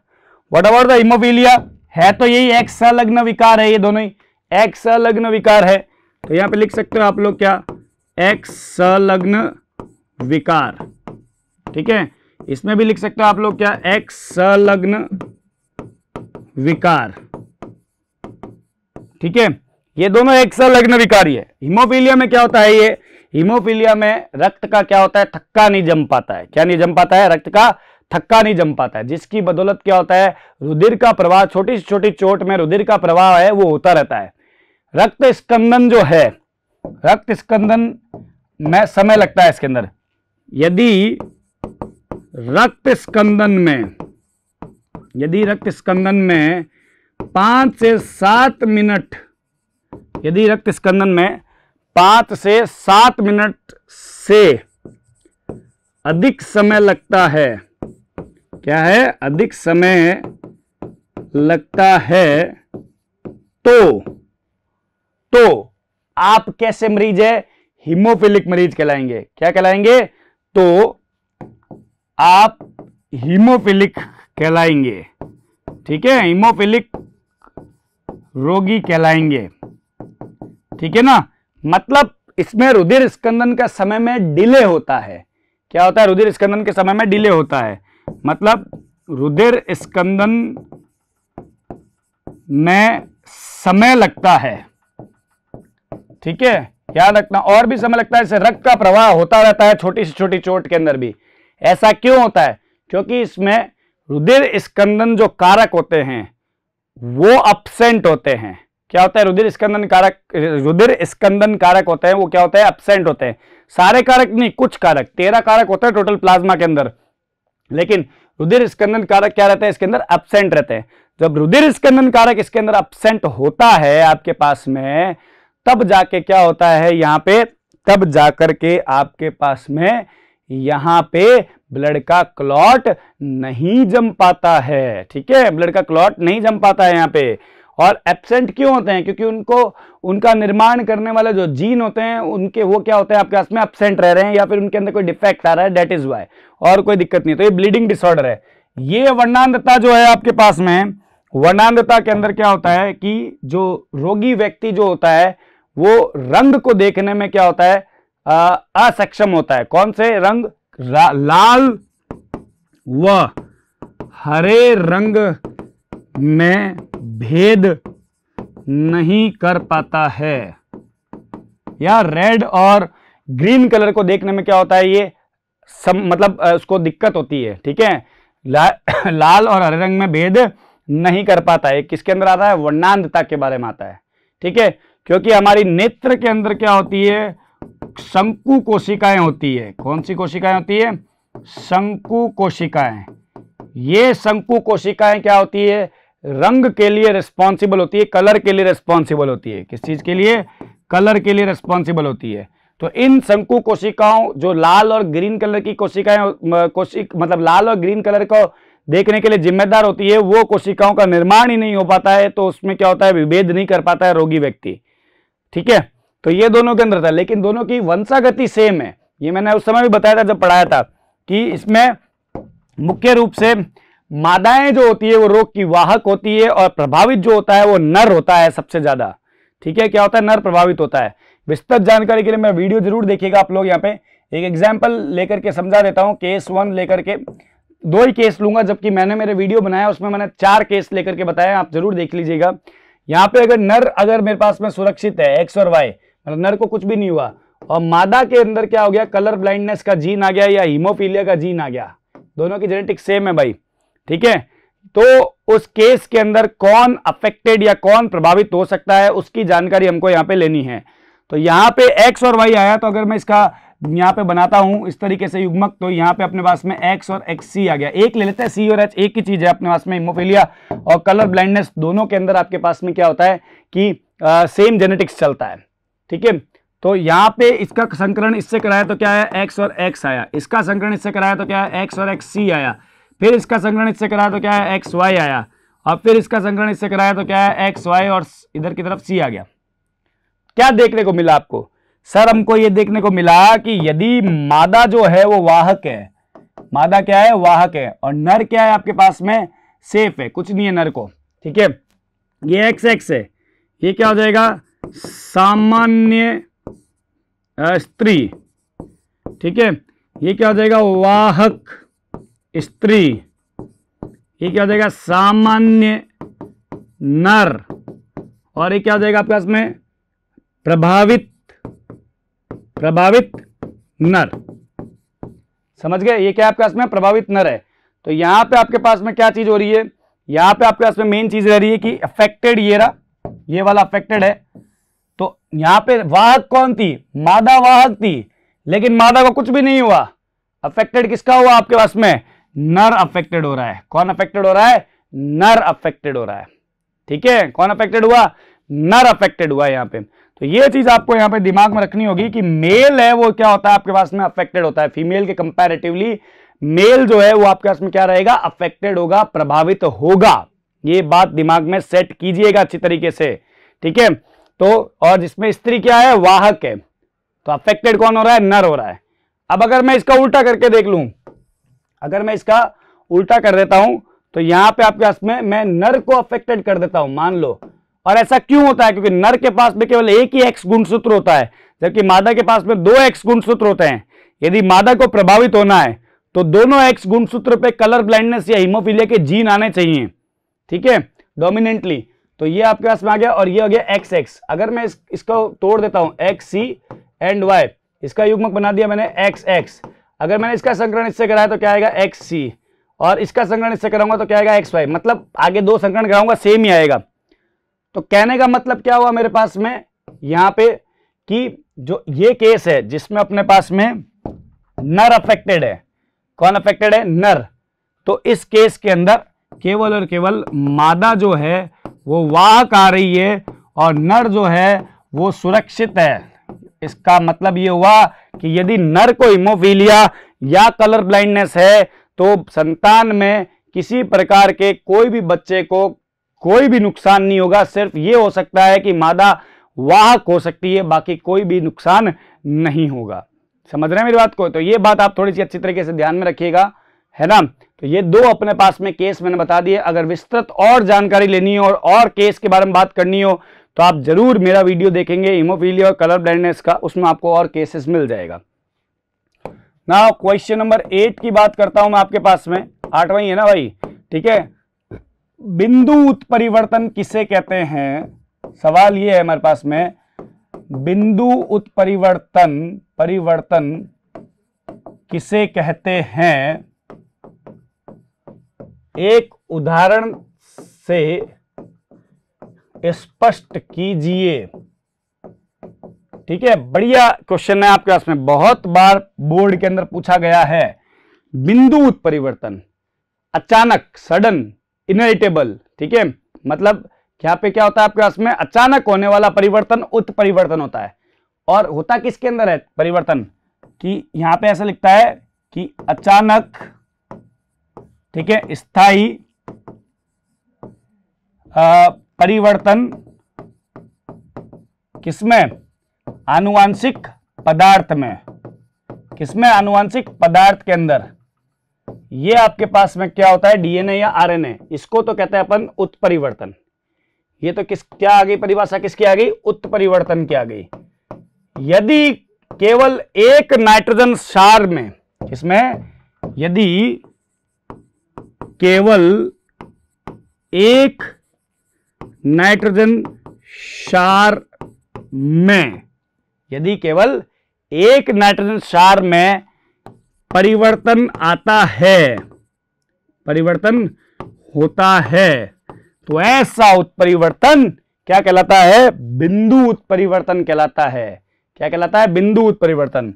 What about the haemophilia? है तो यही एक्स संलग्न विकार है, ये दोनों ही एक्स संलग्न विकार है। तो यहां पे लिख सकते हो आप लोग क्या? एक्स संलग्न विकार। ठीक है, इसमें भी लिख सकते हो आप लोग क्या? एक्स संलग्न विकार। ठीक है, ये दोनों एक्स संलग्न विकार ही है। हीमोफीलिया में क्या होता है? ये हीमोफीलिया में रक्त का क्या होता है? थक्का नहीं जम पाता है। क्या नहीं जम पाता है? रक्त का थक्का नहीं जम पाता है, जिसकी बदौलत क्या होता है, रुधिर का प्रवाह, छोटी से छोटी चोट में रुधिर का प्रवाह है वो होता रहता है। रक्त स्कंदन जो है, रक्त स्कंदन में समय लगता है इसके अंदर। यदि रक्त स्कंदन में 5 से 7 मिनट, यदि रक्त स्कंदन में 5 से 7 मिनट से अधिक समय लगता है, क्या है, अधिक समय लगता है, तो आप कैसे मरीज है, हीमोफिलिक मरीज कहलाएंगे। क्या कहलाएंगे, तो आप हीमोफिलिक कहलाएंगे। ठीक है, हीमोफिलिक रोगी कहलाएंगे। ठीक है ना, मतलब इसमें रुधिर स्कंदन का समय में डिले होता है। क्या होता है, रुधिर स्कंदन के समय में डिले होता है, मतलब रुधिर स्कंदन में समय लगता है। ठीक है, क्या लगता, और भी समय लगता है, जैसे रक्त का प्रवाह होता रहता है छोटी से छोटी चोट के अंदर भी। ऐसा क्यों होता है, क्योंकि इसमें रुधिर स्कंदन जो कारक होते हैं वो एब्सेंट होते हैं। क्या होता है, रुधिर स्कंदन कारक होते हैं वो क्या होते हैं, एब्सेंट होते हैं। सारे कारक नहीं, कुछ कारक, 13 कारक होते हैं टोटल प्लाज्मा के अंदर, लेकिन रुधिर स्कंदन कारक क्या रहता है, इसके अंदर एब्सेंट रहते हैं। जब रुधिर स्कंदन कारक इसके अंदर एब्सेंट होता है आपके पास में, तब जाके क्या होता है यहां पे, तब जाकर के आपके पास में यहां पे ब्लड का क्लॉट नहीं जम पाता है। ठीक है, ब्लड का क्लॉट नहीं जम पाता है यहां पे। और एब्सेंट क्यों होते हैं, क्योंकि उनका निर्माण करने वाले जो जीन होते हैं उनके, वो क्या होते हैं आपके पास में, एब्सेंट रह रहे हैं, या फिर उनके अंदर कोई डिफेक्ट आ रहा है, दैट इज वाई, और कोई दिक्कत नहीं। तो ये ब्लीडिंग डिसऑर्डर है। ये वर्णांधता जो है आपके पास में, वर्णांधता के अंदर क्या होता है कि जो रोगी व्यक्ति जो होता है वो रंग को देखने में क्या होता है, असक्षम होता है। कौन से रंग, लाल व हरे रंग में भेद नहीं कर पाता है, या रेड और ग्रीन कलर को देखने में क्या होता है, ये मतलब उसको दिक्कत होती है। ठीक है, लाल और हरे रंग में भेद नहीं कर पाता है। किसके अंदर आता है, वर्णांधता के बारे में आता है। ठीक है, क्योंकि हमारी नेत्र के अंदर क्या होती है, शंकु कोशिकाएं होती है। कौन सी कोशिकाएं होती है, शंकु कोशिकाएं। ये शंकु कोशिकाएं क्या होती है, रंग के लिए रिस्पॉन्सिबल होती है, कलर के लिए रिस्पॉन्सिबल होती है। किस चीज के लिए, कलर के लिए रिस्पॉन्सिबल होती है। तो इन शंकु कोशिकाओं, जो लाल और ग्रीन कलर की कोशिकाएं, मतलब लाल और ग्रीन कलर को देखने के लिए जिम्मेदार होती है, वो कोशिकाओं का निर्माण ही नहीं हो पाता है, तो उसमें क्या होता है, विभेद नहीं कर पाता है रोगी व्यक्ति। ठीक है, तो ये दोनों के अंदर था, लेकिन दोनों की वंशागति सेम है। ये मैंने उस समय भी बताया था जब पढ़ाया था कि इसमें मुख्य रूप से मादाएं जो होती है वो रोग की वाहक होती है, और प्रभावित जो होता है वो नर होता है सबसे ज्यादा। ठीक है, क्या होता है, नर प्रभावित होता है। विस्तृत जानकारी के लिए मेरा वीडियो जरूर देखिएगा आप लोग। यहाँ पे एक एग्जाम्पल लेकर के समझा देता हूं, केस 1 लेकर के, 2 ही केस लूंगा, जबकि मैंने मेरे वीडियो बनाया उसमें मैंने 4 केस लेकर के बताया, आप जरूर देख लीजिएगा। यहाँ पे अगर नर, अगर मेरे पास में सुरक्षित है, एक्स और वाई, मतलब नर को कुछ भी नहीं हुआ, और मादा के अंदर क्या हो गया, कलर ब्लाइंडनेस का जीन आ गया या हीमोफीलिया का जीन आ गया, दोनों की जेनेटिक सेम है भाई। ठीक है, तो उस केस के अंदर कौन अफेक्टेड या कौन प्रभावित हो सकता है उसकी जानकारी हमको यहाँ पे लेनी है। तो यहाँ पे एक्स और वाई आया, तो अगर मैं इसका यहाँ पे बनाता हूं इस तरीके से युग्मक, तो यहाँ पे अपने पास में एक्स और एक्स सी आ गया। एक ले लेते हैं, सी और एच एक ही चीज है अपने पास में। हीमोफीलिया और कलर ब्लाइंडनेस दोनों के अंदर आपके पास में क्या होता है कि सेम जेनेटिक्स चलता है। ठीक है, तो यहाँ पे इसका संकरण इससे कराया तो क्या आया, एक्स और एक्स आया। इसका संकरण इससे कराया तो क्या है, एक्स और एक्स सी आया। फिर इसका संकरण इससे कराया तो क्या है, एक्स वाई आया। और फिर इसका संकरण इससे कराया तो क्या है, एक्स वाई, और इधर की तरफ सी आ गया। क्या देखने को मिला आपको, सर हमको ये देखने को मिला कि यदि मादा जो है वो वाहक है, मादा क्या है, वाहक है, और नर क्या है आपके पास में, सेफ है, कुछ नहीं है नर को। ठीक है, ये एक्स एक्स है, ये क्या हो जाएगा, सामान्य स्त्री। ठीक है, ये क्या हो जाएगा, वाहक स्त्री। ये क्या हो जाएगा, सामान्य नर। और ये क्या हो जाएगा आपके पास में, प्रभावित नर। समझ गए, ये क्या आपके पास में प्रभावित नर है। तो यहां पे आपके पास में क्या चीज हो रही है, यहां पे आपके पास में मेन चीज रह रही है कि अफेक्टेड ये रहा, ये वाला अफेक्टेड है। तो यहां पे वाहक कौन थी, मादा वाहक थी, लेकिन मादा को कुछ भी नहीं हुआ। अफेक्टेड किसका हुआ आपके पास में, नर अफेक्टेड हो रहा है। कौन अफेक्टेड हो रहा है, नर अफेक्टेड हो रहा है। ठीक है, कौन अफेक्टेड हुआ, नर अफेक्टेड हुआ यहां पे। तो ये चीज आपको यहां पे दिमाग में रखनी होगी कि मेल है वो क्या होता है आपके पास में, अफेक्टेड होता है। फीमेल के कंपैरेटिवली मेल जो है वो आपके पास में क्या रहेगा, अफेक्टेड होगा, प्रभावित होगा। ये बात दिमाग में सेट कीजिएगा अच्छी तरीके से। ठीक है, तो और जिसमें स्त्री क्या है, वाहक है, तो अफेक्टेड कौन हो रहा है, नर हो रहा है। अब अगर मैं इसका उल्टा करके देख लूं, अगर मैं इसका उल्टा कर देता हूं, तो यहां पे आपके पास में मैं नर को अफेक्टेड कर देता हूं, मान लो। और ऐसा क्यों होता है, क्योंकि नर के पास में केवल एक ही एक्स गुणसूत्र होता है, जबकि मादा के पास में 2 एक्स गुणसूत्र होते हैं। यदि मादा को प्रभावित होना है तो दोनों एक्स गुणसूत्र पे कलर ब्लाइंडनेस या हीमोफीलिया के जीन आने चाहिए। ठीक है, डोमिनेंटली। तो ये आपके पास में आ गया, और ये हो गया एक्स एक्स। अगर मैं इसको तोड़ देता हूं, एक्स सी एंड वाई, इसका युग्मक बना दिया मैंने एक्स एक्स। अगर मैंने इसका संकरण इससे कराया तो क्या आएगा, एक्स सी, और इसका संकरण इससे कराऊंगा तो क्या आएगा, एक्स वाई। मतलब आगे 2 संकरण कराऊंगा सेम ही आएगा। तो कहने का मतलब क्या हुआ मेरे पास में यहां पे, कि जो ये केस है जिसमें अपने पास में नर अफेक्टेड है, कौन अफेक्टेड है, नर। तो इस केस के अंदर केवल और केवल मादा जो है वो वाहक आ रही है, और नर जो है वो सुरक्षित है। इसका मतलब ये हुआ कि यदि नर को हीमोफीलिया या कलर ब्लाइंडनेस है तो संतान में किसी प्रकार के कोई भी बच्चे को कोई भी नुकसान नहीं होगा। सिर्फ ये हो सकता है कि मादा वाहक हो सकती है, बाकी कोई भी नुकसान नहीं होगा। समझ रहे हैं मेरी बात को? तो ये बात आप थोड़ी सी अच्छी तरीके से ध्यान में रखिएगा, है ना। तो ये 2 अपने पास में केस मैंने बता दिए। अगर विस्तृत और जानकारी लेनी हो और केस के बारे में बात करनी हो तो आप जरूर मेरा वीडियो देखेंगे हीमोफीलिया और कलर ब्लाइंडनेस का, उसमें आपको और केसेस मिल जाएगा। नाउ क्वेश्चन नंबर 8 की बात करता हूं मैं आपके पास में, 8वां ही है ना भाई, ठीक है। बिंदु उत्परिवर्तन किसे कहते हैं, सवाल ये है हमारे पास में, बिंदु परिवर्तन किसे कहते हैं, एक उदाहरण से स्पष्ट कीजिए। ठीक है, बढ़िया क्वेश्चन है आपके पास में, बहुत बार बोर्ड के अंदर पूछा गया है। बिंदु उत्परिवर्तन, अचानक, सडन, इनएविटेबल। ठीक है, मतलब यहाँ पे क्या होता है आपके पास में, अचानक होने वाला परिवर्तन उत्परिवर्तन होता है। और होता किसके अंदर है परिवर्तन, कि यहां पे ऐसा लिखता है कि अचानक, ठीक है, स्थायी परिवर्तन किसमें, आनुवांशिक पदार्थ में, किसमें, आनुवांशिक पदार्थ के अंदर। ये आपके पास में क्या होता है, डीएनए या आरएनए, इसको तो कहते हैं अपन उत्परिवर्तन। ये तो क्या आ गई परिभाषा, किसकी आ गई, उत्परिवर्तन की आ गई। यदि केवल एक नाइट्रोजन क्षार में, किसमें, यदि केवल एक नाइट्रोजन क्षार में, यदि केवल एक नाइट्रोजन क्षार में परिवर्तन आता है, परिवर्तन होता है, तो ऐसा उत्परिवर्तन क्या कहलाता है, बिंदु उत्परिवर्तन कहलाता है। क्या कहलाता है, बिंदु उत्परिवर्तन।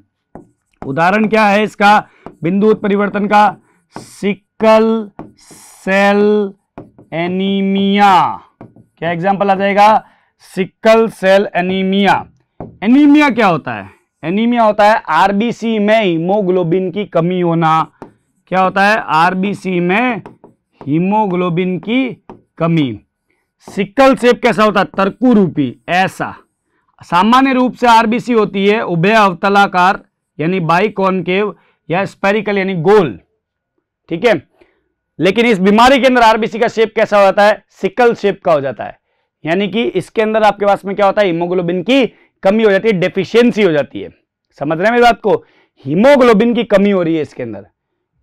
उदाहरण क्या है इसका, बिंदु उत्परिवर्तन का, सिकल सेल एनीमिया। क्या एग्जांपल आ जाएगा, सिकल सेल एनीमिया। एनीमिया क्या होता है, एनीमिया होता है आरबीसी में हीमोग्लोबिन की कमी होना। क्या होता है, आरबीसी में हीमोग्लोबिन की कमी। सिकल सेप कैसा होता है, तरकू रूपी, ऐसा। सामान्य रूप से आरबीसी होती है उभय अवतलाकार यानी बाइकॉनकेव, या स्पेरिकल यानी गोल। ठीक है, लेकिन इस बीमारी के अंदर आरबीसी का शेप कैसा हो जाता है, सिकल शेप का हो जाता है। यानी कि इसके अंदर आपके पास में क्या होता है, हीमोग्लोबिन की कमी हो जाती है, डेफिशिएंसी हो जाती है। समझ रहे हैं मेरी बात को, हीमोग्लोबिन की कमी हो रही है इसके अंदर।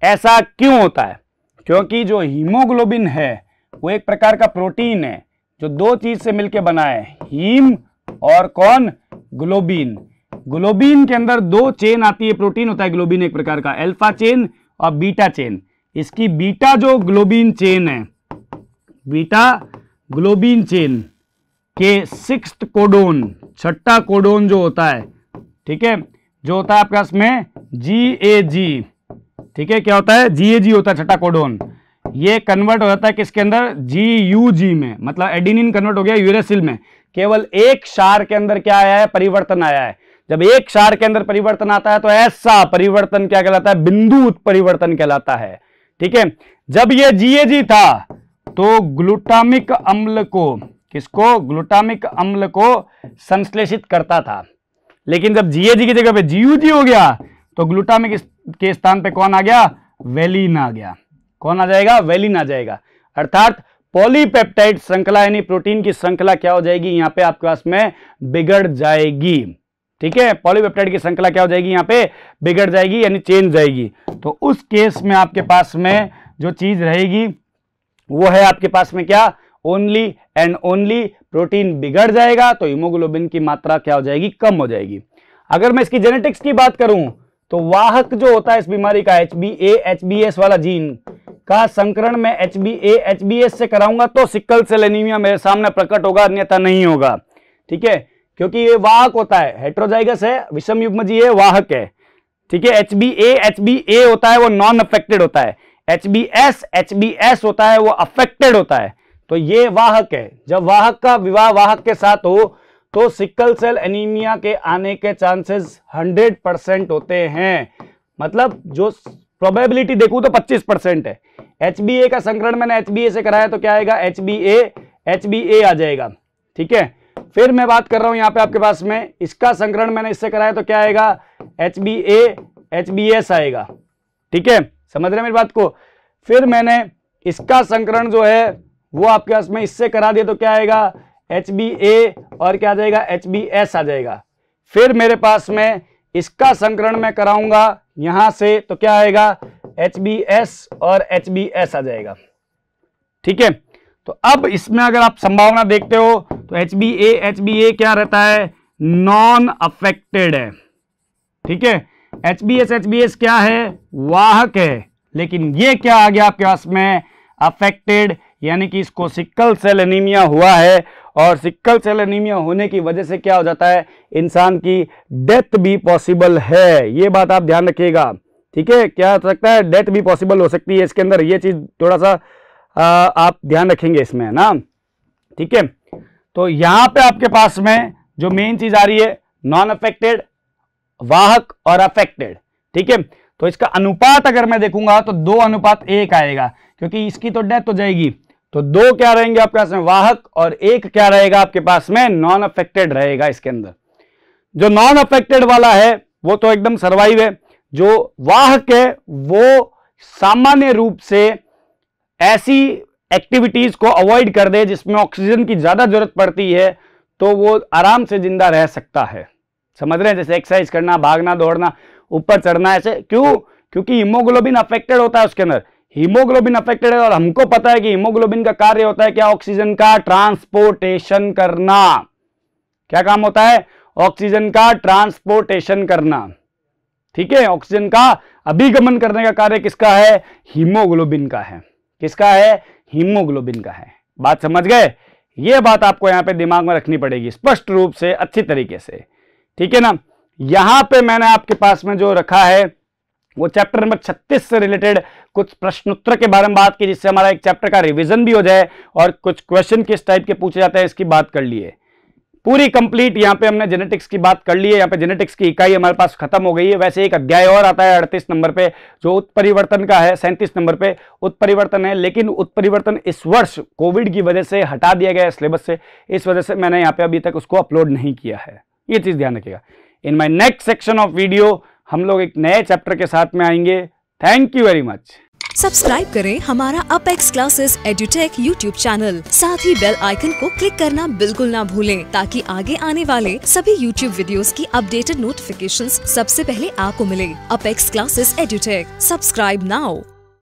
ऐसा क्यों होता है, क्योंकि जो हीमोग्लोबिन है वो एक प्रकार का प्रोटीन है जो 2 चीज से मिलकर बना है, हीम और कौन, ग्लोबिन। ग्लोबिन के अंदर 2 चेन आती है, प्रोटीन होता है ग्लोबिन एक प्रकार का, अल्फा चेन और बीटा चेन। इसकी बीटा जो ग्लोबिन चेन है, बीटा ग्लोबिन चेन के 6th कोडोन, 6ठा कोडोन जो होता है, ठीक है, जो होता है आपके पास में GAG, ठीक है, क्या होता है, GAG होता है 6ठा कोडोन। ये कन्वर्ट हो जाता है किसके अंदर, GUG में, मतलब एडिनिन कन्वर्ट हो गया यूरेसिल में। केवल एक क्षार के अंदर क्या आया है, परिवर्तन आया है। जब एक क्षार के अंदर परिवर्तन आता है तो ऐसा परिवर्तन क्या कहलाता है, बिंदु उत्परिवर्तन कहलाता है, ठीक है। जब ये GAG था तो ग्लूटामिक अम्ल को, किसको, ग्लूटामिक अम्ल को संश्लेषित करता था, लेकिन जब GAG की जगह पे GUG हो गया तो ग्लूटामिक के स्थान पे कौन आ गया, वेलिन आ गया। कौन आ जाएगा, वेलिन आ जाएगा। अर्थात पॉलीपेप्टाइड श्रृंखला यानी प्रोटीन की श्रृंखला क्या हो जाएगी, यहां पे आपके पास में बिगड़ जाएगी, ठीक है। पॉलीपेप्टाइड की श्रृंखला क्या हो जाएगी, यहां पे बिगड़ जाएगी यानी चेंज जाएगी। तो उस केस में आपके पास में जो चीज रहेगी वो है आपके पास में क्या, ओनली एंड ओनली प्रोटीन बिगड़ जाएगा तो हीमोग्लोबिन की मात्रा क्या हो जाएगी, कम हो जाएगी। अगर मैं इसकी जेनेटिक्स की बात करूं तो वाहक जो होता है इस बीमारी का HbA-HbS वाला जीन का संकरण में HbA-HbS से कराऊंगा तो सिकल सेल एनीमिया मेरे सामने प्रकट होगा, अन्यथा नहीं होगा, ठीक है, क्योंकि ये वाहक होता है, हेट्रोजाइगस है, विषम युग्मजीय है, वाहक है, ठीक है। HbA होता है वो नॉन अफेक्टेड होता है, HbS होता है वो अफेक्टेड होता है, तो ये वाहक है। जब वाहक का विवाह वाहक के साथ हो तो सिकल सेल एनीमिया के आने के चांसेस 100% होते हैं, मतलब जो प्रोबेबिलिटी देखूं तो 25% है। HbA का संकरण मैंने HbA से कराया तो क्या आएगा, HbA आ जाएगा, ठीक है। फिर मैं बात कर रहा हूं यहां पे आपके पास में इसका संकरण मैंने इससे कराया तो क्या आएगा, HbA-HbS आएगा, ठीक है, समझ रहे हैं मेरी बात को। फिर मैंने इसका संकरण जो है वो आपके पास में इससे करा दिया तो क्या आएगा, HbA और क्या आ जाएगा, HbS आ जाएगा। फिर मेरे पास में इसका संकरण मैं कराऊंगा यहां से तो क्या आएगा, HbS और HbS आ जाएगा, ठीक है। तो अब इसमें अगर आप संभावना देखते हो तो HbA क्या रहता है, नॉन अफेक्टेड है, ठीक है। HbS क्या है, वाहक है, लेकिन ये क्या आ गया आपके पास में, अफेक्टेड, यानी कि इसको सिकल सेल एनीमिया हुआ है और सिकल सेल एनीमिया होने की वजह से क्या हो जाता है, इंसान की डेथ भी पॉसिबल है। ये बात आप ध्यान रखिएगा, ठीक है, क्या हो सकता है, डेथ भी पॉसिबल हो सकती है इसके अंदर, ये चीज थोड़ा सा आप ध्यान रखेंगे इसमें ना, ठीक है। तो यहां पे आपके पास में जो मेन चीज आ रही है, नॉन अफेक्टेड, वाहक और अफेक्टेड, ठीक है। तो इसका अनुपात अगर मैं देखूंगा तो 2:1 आएगा, क्योंकि इसकी तो डेथ हो जाएगी, तो 2 क्या रहेंगे आपके पास में, वाहक, और 1 क्या रहेगा आपके पास में, नॉन अफेक्टेड रहेगा इसके अंदर। जो नॉन अफेक्टेड वाला है वो तो एकदम सर्वाइव है, जो वाहक है वो सामान्य रूप से ऐसी एक्टिविटीज को अवॉइड कर दे जिसमें ऑक्सीजन की ज्यादा जरूरत पड़ती है तो वो आराम से जिंदा रह सकता है, समझ रहे हैं, जैसे एक्सरसाइज करना, भागना, दौड़ना, ऊपर चढ़ना, ऐसे क्यों, क्योंकि हीमोग्लोबिन अफेक्टेड होता है उसके अंदर, हीमोग्लोबिन अफेक्टेड है और हमको पता है कि हीमोग्लोबिन का कार्य होता है क्या, ऑक्सीजन का ट्रांसपोर्टेशन करना। क्या काम होता है, ऑक्सीजन का ट्रांसपोर्टेशन करना, ठीक है। ऑक्सीजन का अभिगमन करने का कार्य किसका है, हीमोग्लोबिन का है, किसका है, हीमोग्लोबिन का है। बात समझ गए, ये बात आपको यहां पे दिमाग में रखनी पड़ेगी स्पष्ट रूप से, अच्छी तरीके से, ठीक है ना। यहां पे मैंने आपके पास में जो रखा है वो चैप्टर नंबर 36 से रिलेटेड कुछ प्रश्नोत्तर के बारे में बात की, जिससे हमारा एक चैप्टर का रिवीजन भी हो जाए और कुछ क्वेश्चन किस टाइप के पूछे जाते हैं इसकी बात कर लिए। पूरी कंप्लीट यहाँ पे हमने जेनेटिक्स की बात कर ली है, यहाँ पे जेनेटिक्स की इकाई हमारे पास खत्म हो गई है। वैसे एक अध्याय और आता है 38 नंबर पे जो उत्परिवर्तन का है, 37 नंबर पे उत्परिवर्तन है, लेकिन उत्परिवर्तन इस वर्ष कोविड की वजह से हटा दिया गया है सिलेबस से, इस वजह से मैंने यहाँ पे अभी तक उसको अपलोड नहीं किया है, ये चीज ध्यान रखिएगा। In my next section of video हम लोग एक नए चैप्टर के साथ में आएंगे। Thank you very much. Subscribe करें हमारा Apex Classes Edutech YouTube channel, साथ ही बेल आइकन को क्लिक करना बिल्कुल ना भूलें ताकि आगे आने वाले सभी यूट्यूब वीडियोस की अपडेटेड नोटिफिकेशंस सबसे पहले आपको मिले। Apex Classes Edutech, subscribe now.